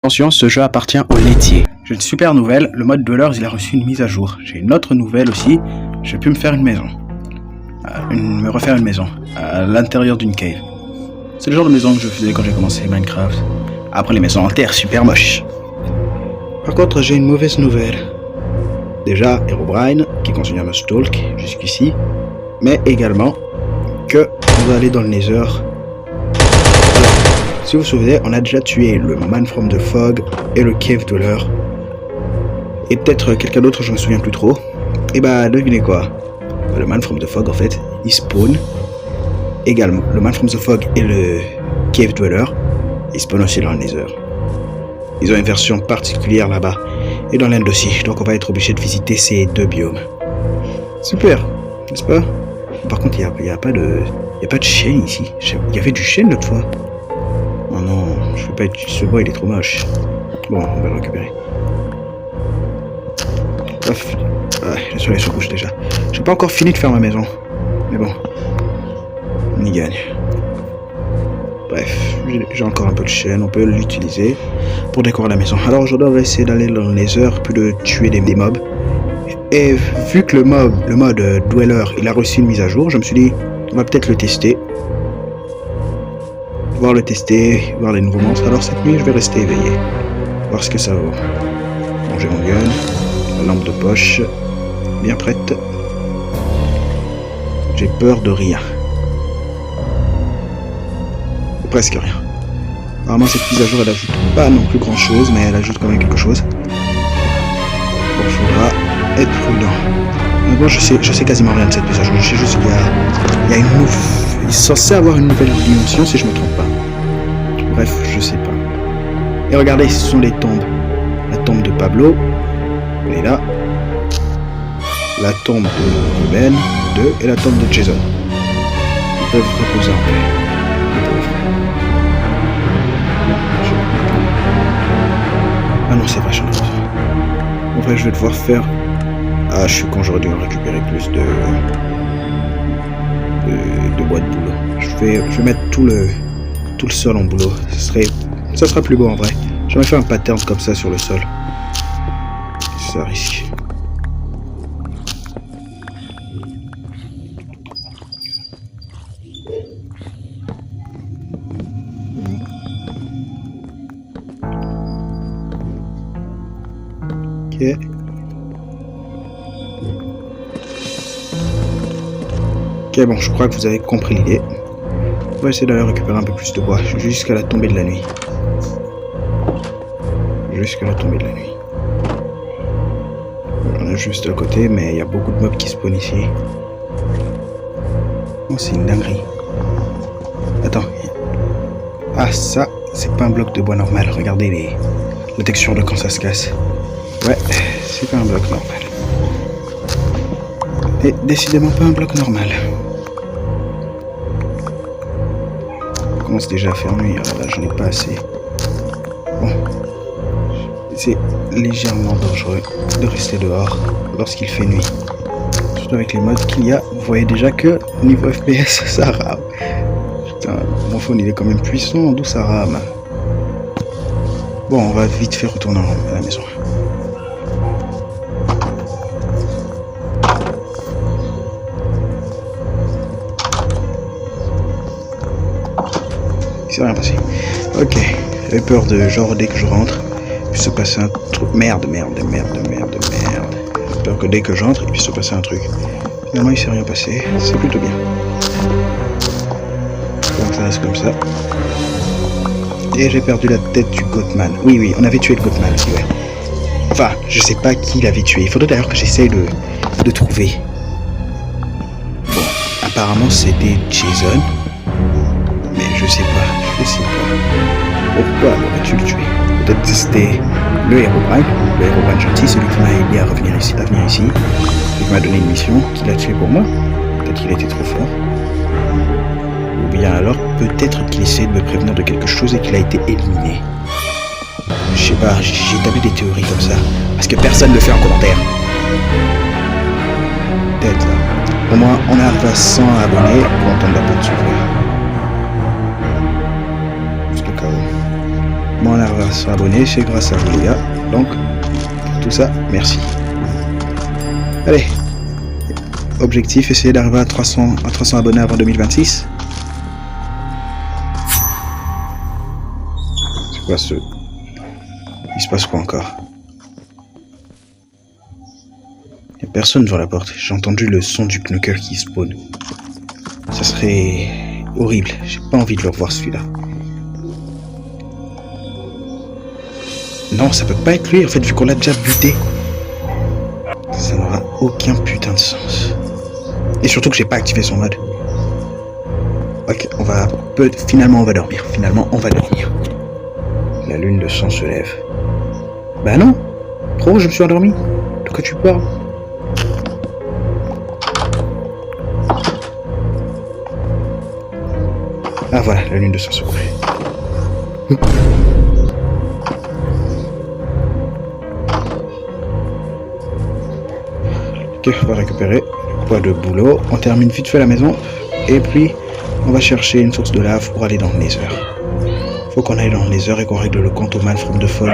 Attention, ce jeu appartient aux laitiers. J'ai une super nouvelle, le mode Dwellers il a reçu une mise à jour. J'ai une autre nouvelle aussi, j'ai pu me faire une maison. Me refaire une maison, à l'intérieur d'une cave. C'est le genre de maison que je faisais quand j'ai commencé Minecraft. Après les maisons en terre, super moches. Par contre, j'ai une mauvaise nouvelle. Déjà, Herobrine, qui continue à me stalk jusqu'ici, mais également que on va aller dans le Nether. Si vous vous souvenez, on a déjà tué le Man from the Fog et le Cave Dweller. Et peut-être quelqu'un d'autre, je me souviens plus trop. Et bah, devinez quoi? Le Man from the Fog, en fait, il spawn. Également, le Man from the Fog et le Cave Dweller, ils spawnent aussi dans le Nether. Ils ont une version particulière là-bas. Et dans l'Inde aussi, donc on va être obligé de visiter ces deux biomes. Super, n'est-ce pas? Par contre, il n'y a pas de chêne ici. Il y avait du chêne l'autre fois. Oh non, je veux pas être... Ce bois il est trop moche. Bon, on va le récupérer. Bref. Ouais, le soleil se couche déjà. J'ai pas encore fini de faire ma maison. Mais bon. On y gagne. Bref, j'ai encore un peu de chêne, on peut l'utiliser pour décorer la maison. Alors aujourd'hui on va essayer d'aller dans le Nether, puis de tuer des mobs. Et vu que le mode Dweller, il a reçu une mise à jour, je me suis dit, on va peut-être le tester. Voir le tester, voir les nouveaux monstres. Alors cette nuit je vais rester éveillé, voir ce que ça vaut. Bon, j'ai mon gun, la lampe de poche, bien prête. J'ai peur de rien. De presque rien. Apparemment cette mise à jour elle ajoute pas non plus grand chose, mais elle ajoute quand même quelque chose. Bon, il faudra être prudent. Mais bon, je sais quasiment rien de cette mise à jour. Je sais juste qu'il y a une il est censé avoir une nouvelle dimension si je me trompe pas. Bref, je sais pas. Et regardez, ce sont les tombes. La tombe de Pablo, elle est là. La tombe de Ruben, 2, et la tombe de Jason. Ils peuvent reposer en paix. Les pauvres. Ah non, c'est vrai, j'en ai besoin. En vrai, je vais devoir faire... Ah, je suis con, j'aurais dû récupérer plus de bois de boulot. Je vais mettre tout le sol en boulot. Ça sera plus beau en vrai. J'aurais fait un pattern comme ça sur le sol. Ça risque. Ok. Ok, bon, je crois que vous avez compris l'idée. On va essayer d'aller récupérer un peu plus de bois jusqu'à la tombée de la nuit. Jusqu'à la tombée de la nuit. On est juste à côté, mais il y a beaucoup de mobs qui spawnent ici. Oh, c'est une dinguerie. Attends. Ah, ça, c'est pas un bloc de bois normal. Regardez la texture de quand ça se casse. Ouais, c'est pas un bloc normal. Et décidément pas un bloc normal. On commence déjà à faire nuit, alors là je n'ai pas assez. Bon. C'est légèrement dangereux de rester dehors lorsqu'il fait nuit. Surtout avec les mods qu'il y a, vous voyez déjà que niveau FPS ça rame. Putain, mon phone il est quand même puissant, d'où ça rame. Bon, on va vite fait retourner à la maison. Il s'est rien passé. Ok, j'avais peur de genre dès que je rentre, il puisse se passer un truc. Merde. J'ai peur que dès que j'entre, il puisse se passer un truc. Finalement, il s'est rien passé, c'est plutôt bien. Donc ça reste comme ça. Et j'ai perdu la tête du Goatman. Oui, on avait tué le Goatman aussi, ouais. Enfin, je sais pas qui l'avait tué. Il faudrait d'ailleurs que j'essaye de trouver. Bon, apparemment c'était Jason. Mais je sais pas. Pourquoi aurais-tu le tué? Peut-être que c'était le Herobrine gentil, celui qui m'a aidé à venir ici, qui m'a donné une mission, qui l'a tué pour moi. Peut-être qu'il était trop fort. Ou bien alors, peut-être qu'il essayait de me prévenir de quelque chose et qu'il a été éliminé. Je sais pas, j'ai établi des théories comme ça, parce que personne ne le fait en commentaire. Peut-être là. Au moins, on arrive à 100 abonnés pour entendre la porte s'ouvrir. Bon, on va se abonner, c'est grâce à vous les gars. Donc, pour tout ça, merci. Allez. Objectif, essayer d'arriver à 300 abonnés avant 2026. C'est quoi ce... Il se passe quoi encore? Il n'y a personne devant la porte. J'ai entendu le son du Knucker qui spawn. Ça serait horrible. J'ai pas envie de le revoir celui-là. Non, ça peut pas être lui en fait vu qu'on l'a déjà buté. Ça n'aura aucun putain de sens. Et surtout que j'ai pas activé son mode. Ok, finalement on va dormir. Finalement on va dormir. La lune de sang se lève. Bah non. Gros, je me suis endormi. De quoi tu parles? Ah voilà, la lune de sang se couche. Ok, on va récupérer le poids de boulot. On termine vite fait la maison. Et puis, on va chercher une source de lave pour aller dans le Nether. Faut qu'on aille dans le Nether et qu'on règle le compte au Man from the Fog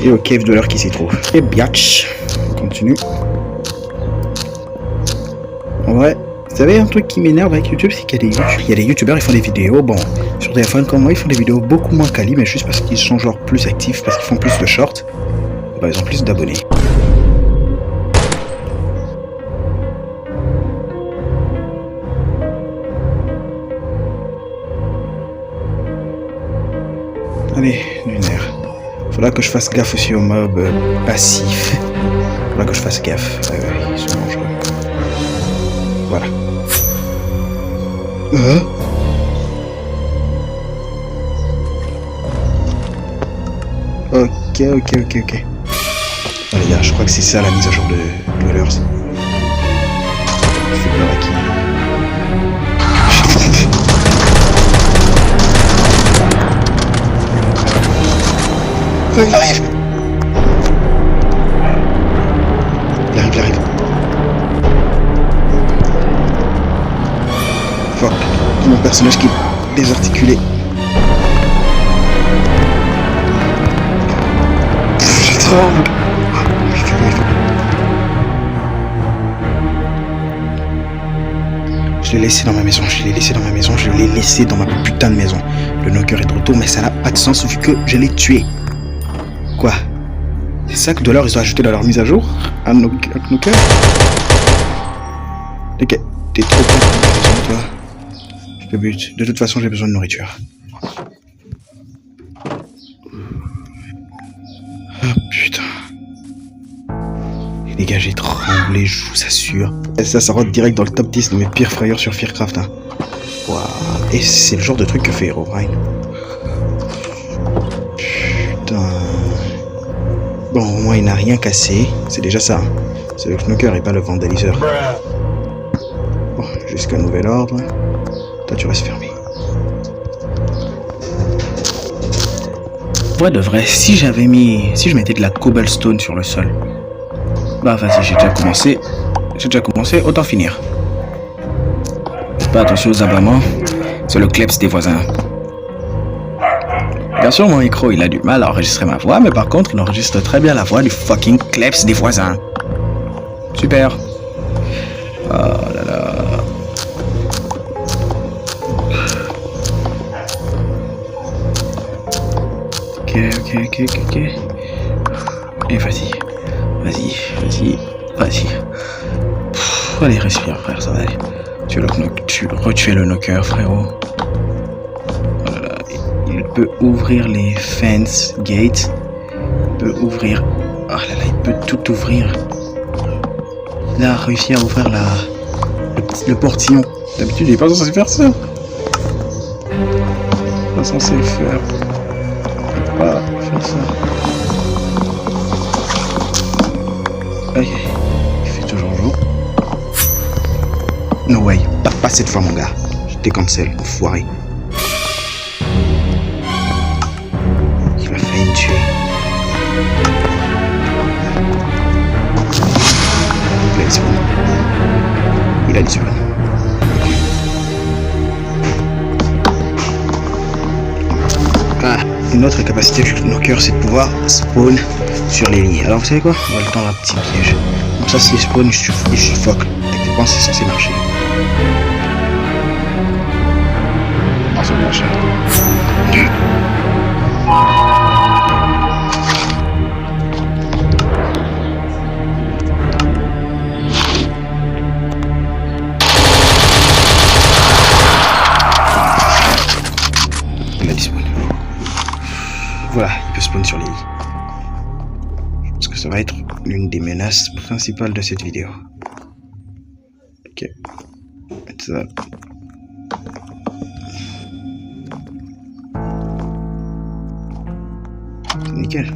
et au Cave Dweller qui s'y trouve. Et biatch, on continue. En vrai, vous savez un truc qui m'énerve avec YouTube, c'est qu'il y a des youtubeurs, ils font des vidéos, bon, sur téléphone comme moi, ils font des vidéos beaucoup moins quali, mais juste parce qu'ils sont genre plus actifs, parce qu'ils font plus de shorts, bah, ils ont plus d'abonnés. Allez, lunaire. Faudra que je fasse gaffe aussi aux mobs passifs. Faudra que je fasse gaffe. Ils sont dangereux. Voilà. Ok. Oh, les gars, je crois que c'est ça la mise à jour de Dwellers. Je fais peur à qui? Il arrive. Fuck. Mon personnage qui est désarticulé. Je tremble. Je l'ai laissé dans ma maison, je l'ai laissé dans ma putain de maison. Le knocker est de retour, mais ça n'a pas de sens vu que je l'ai tué. Quoi? C'est ça que Dweller ils ont ajouté dans leur mise à jour? Un knocker? Ok, t'es trop con, toi. Je te bute. De toute façon, j'ai besoin de nourriture. Ah putain. Les gars, j'ai tremblé, je vous assure. Et ça rentre direct dans le top 10 de mes pires frayeurs sur Fearcraft. Hein. Waouh. Et c'est le genre de truc que fait Herobrine. Putain. Bon, au moins il n'a rien cassé. C'est déjà ça. C'est le knocker et pas le vandaliseur. Bon, jusqu'à nouvel ordre. Toi, tu restes fermé. Ouais, de vrai, si je mettais de la cobblestone sur le sol. Bah, vas-y, j'ai déjà commencé, autant finir. Faites pas attention aux aboiements. C'est le kleps des voisins. Bien sûr, mon micro, il a du mal à enregistrer ma voix, mais par contre, il enregistre très bien la voix du fucking kleps des voisins. Super. Oh là là. Ok. Et vas-y. Allez, respire, frère, ça va aller. Tu retues le knocker, frérot. Oh là là. Il peut ouvrir les fence gates. Il peut ouvrir... Oh là là, il peut tout ouvrir. Il a réussi à ouvrir le portillon. D'habitude, il est pas censé faire ça. Il est pas censé le faire. Il peut pas faire ça. Ok. Il fait toujours jour. No way. Pas cette fois, mon gars. Je t'ai cancel, enfoiré. Il m'a failli me tuer. Il a dit spawn. Ah, une autre capacité de Knocker, c'est de pouvoir spawn sur les lignes. Alors vous savez quoi? On va le tendre un petit piège. Comme ça, s'il spawn, il suffoque. Techniquement, c'est censé marcher. Ah, ça marche. Il a disparu. Voilà, il peut spawn sur les lits. Je pense que ça va être l'une des menaces principales de cette vidéo. Ok. Mettre ça. C'est nickel.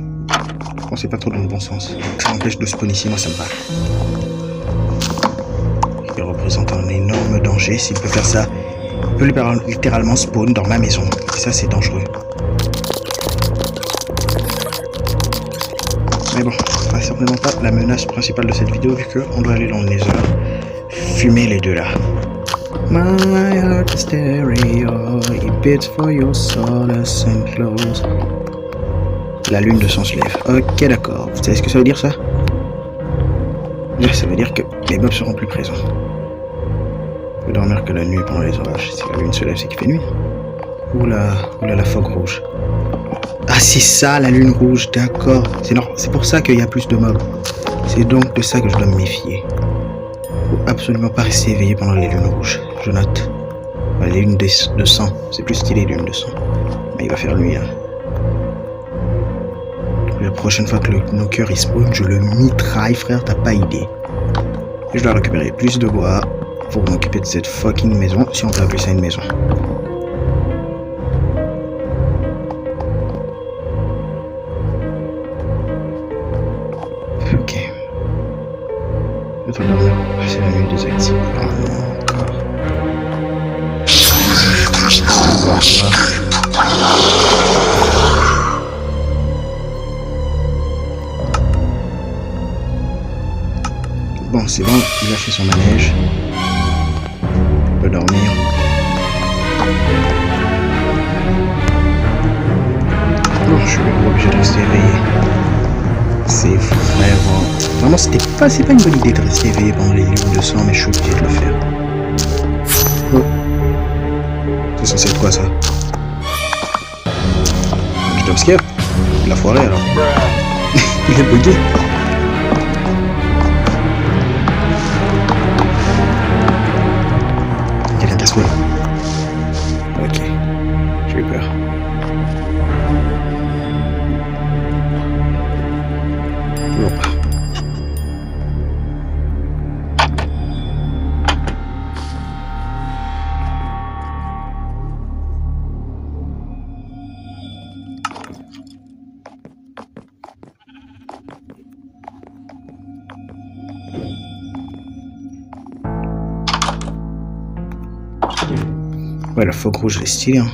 Je pensais pas trop dans le bon sens. Ça empêche de spawn ici, moi ça me va. Il représente un énorme danger. S'il peut faire ça, il peut littéralement spawn dans ma maison. Et ça, c'est dangereux. Mais bon, c'est certainement pas la menace principale de cette vidéo vu qu'on doit aller dans le Nether fumer les deux là. My heart is stereo, it beats for your solace and close. La lune de sang se lève. Ok, d'accord. Vous savez ce que ça veut dire ça? Ça veut dire que les mobs seront plus présents. On peut dormir que la nuit pendant les orages. Si la lune se lève, c'est qu'il fait nuit. Oula, la fog rouge. Ah, c'est ça la lune rouge, d'accord. C'est pour ça qu'il y a plus de mobs. C'est donc de ça que je dois me méfier. Faut absolument pas rester éveillé pendant les lunes rouges. Je note. Les lunes de sang. C'est plus stylé, les lunes de sang. Mais il va faire nuit, hein. La prochaine fois que le knocker il spawn, je le mitraille, frère, t'as pas idée. Et je dois récupérer plus de bois pour m'occuper de cette fucking maison, si on peut appeler ça une maison. Ok. Je dois dormir pour passer la nuit désactive. Encore. Bon, c'est bon, il a fait son manège. Il peut dormir. Non, je suis obligé de rester éveillé. C'est vraiment, c'est pas une bonne idée de rester éveillé pendant les lunes de sang, mais je suis obligé de le faire. Oh. C'est censé être quoi ça? Un jumpscare? Il a foiré alors. Il est bugué. Ok, j'ai eu peur. Toujours pas. Ouais, la fog rouge, elle est stylée, hein.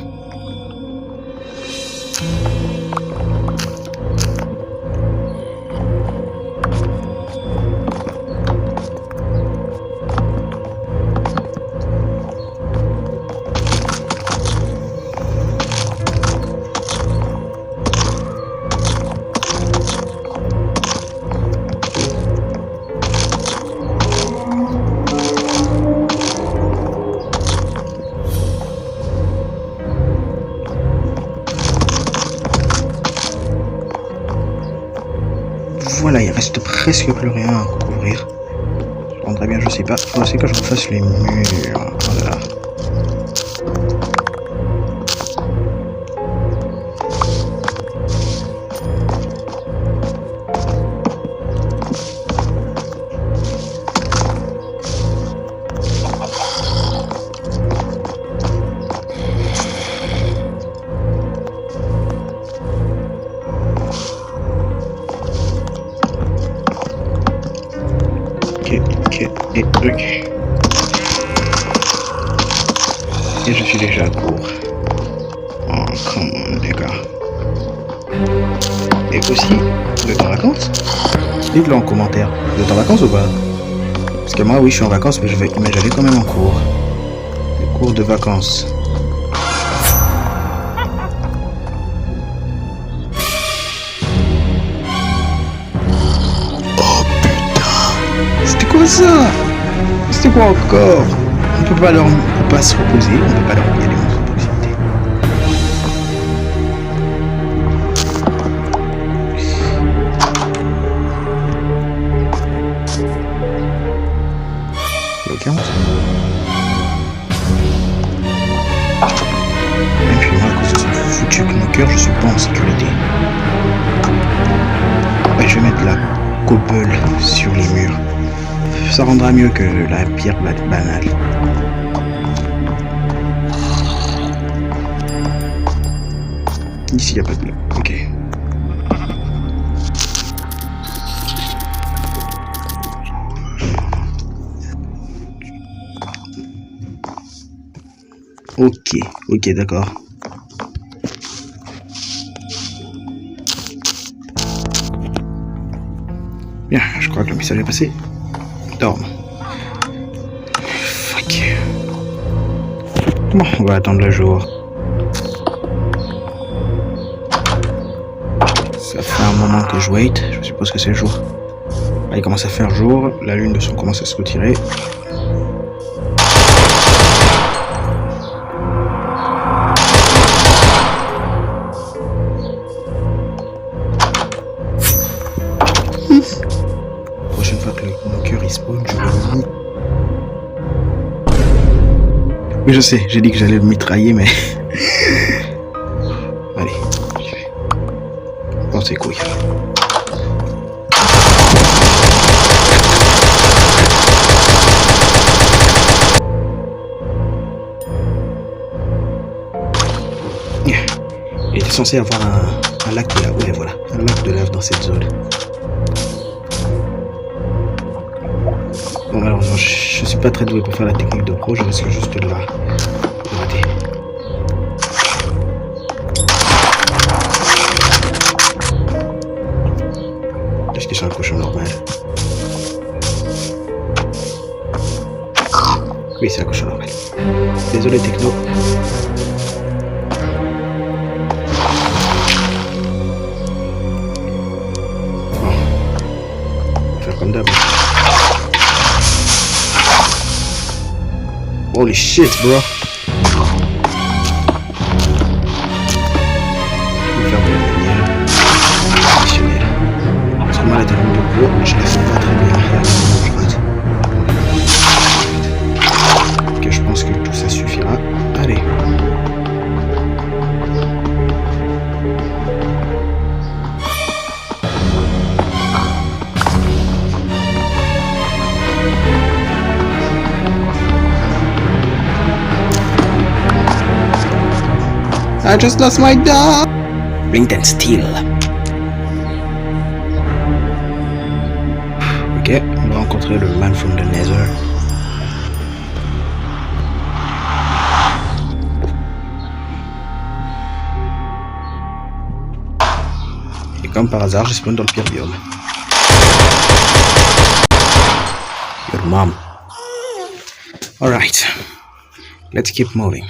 Voilà, il reste presque plus rien à recouvrir. Je prendrais bien, je sais pas. Faut aussi que je refasse les murs. Voilà. Et trucs. Et je suis déjà à court. Oh, come on, les gars. Et aussi, vous êtes en vacances? Dites-le en commentaire. Vous êtes en vacances ou pas? Parce que moi, oui, je suis en vacances, mais j'allais quand même en cours. Les cours de vacances. quoi ça? C'était quoi encore? On peut pas se reposer, on peut pas leur envoyer des monstres de proximité. Ok, même chez moi, à cause de ce foutu knocker, je suis pas en sécurité. Ouais, je vais mettre la cobble sur les murs. Ça rendra mieux que la pierre banale. Ici, il n'y a pas de bloc. Ok. Ok, d'accord. Bien, je crois que le message est passé. Dorme. Fuck. Bon, on va attendre le jour. Ça fait un moment que je wait. Je suppose que c'est le jour. Ah, il commence à faire jour. La lune de son commence à se retirer. Prochaine fois que le knocker il spawn, je le mis. Oui, je sais, j'ai dit que j'allais le mitrailler, mais. Allez, j'y vais. Porte ses couilles. Il était censé avoir un lac de lave. Ouais, voilà, un lac de lave dans cette zone. Bon, malheureusement, je suis pas très doué pour faire la technique de pro, je risque juste de rater. Est-ce que c'est un cochon normal? Oui, c'est un cochon normal. Désolé, techno. Bon. On va faire comme d'hab. Holy shit, bro. Je vais faire de la manière traditionnelle. Parce que moi, la technique de pro, je la fais pas très bien. Je rate. Ok, je pense que tout ça suffira. Allez. I just lost my dog! Blink and steal. Ok, on va rencontrer le man from the Nether. Et comme par hasard, je spawn dans le pire biome. Your mom. Alright. Let's keep moving.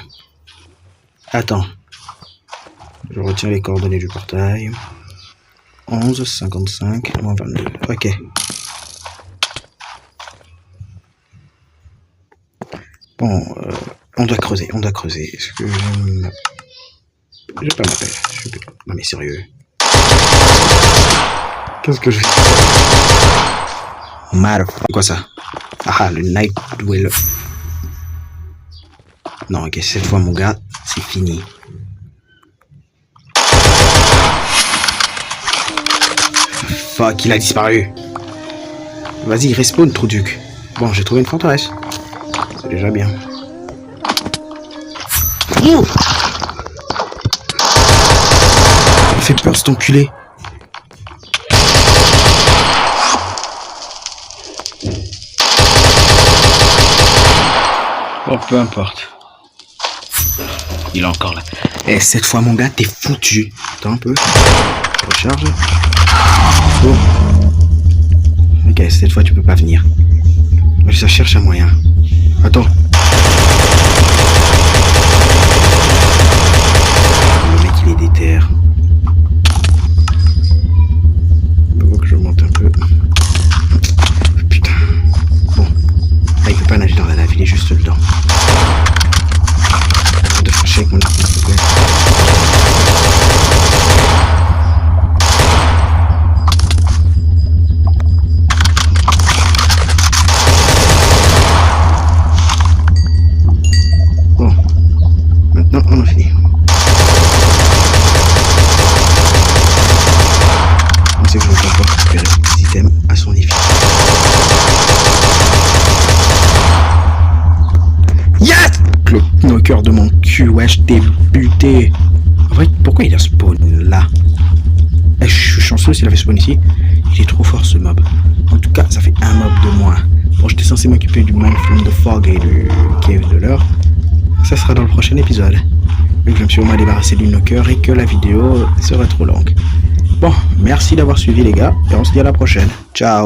Attends. Je retiens les coordonnées du portail. 11, 55, moins 22. Ok. Bon, on doit creuser. Est-ce que je vais pas m'appeler. Non mais sérieux. Qu'est-ce que je fais? Mal. C'est quoi ça? Ah, le Night Dweller. Non, ok, cette fois mon gars, c'est fini. Fuck, il a disparu. Vas-y, respawn, Trouduc. Bon, j'ai trouvé une forteresse. C'est déjà bien. Oh, il fait peur, cet enculé. Oh, peu importe. Il est encore là. Et cette fois, mon gars, t'es foutu. Attends un peu. Recharge. Oh. Ok, cette fois tu peux pas venir. Ça cherche un moyen. Attends. Le mec il est déter. Il faut que je monte un peu. Putain. cœur de mon cul, wesh, t'es buté. En vrai, pourquoi il a spawn là? Je suis chanceux s'il avait spawn ici. Il est trop fort ce mob. En tout cas, ça fait un mob de moins. Bon, j'étais censé m'occuper du Man from the Fog et du Cave de l'heure. Ça sera dans le prochain épisode. Vu que je me suis au moins débarrassé du knocker et que la vidéo serait trop longue. Bon, merci d'avoir suivi les gars, et on se dit à la prochaine. Ciao!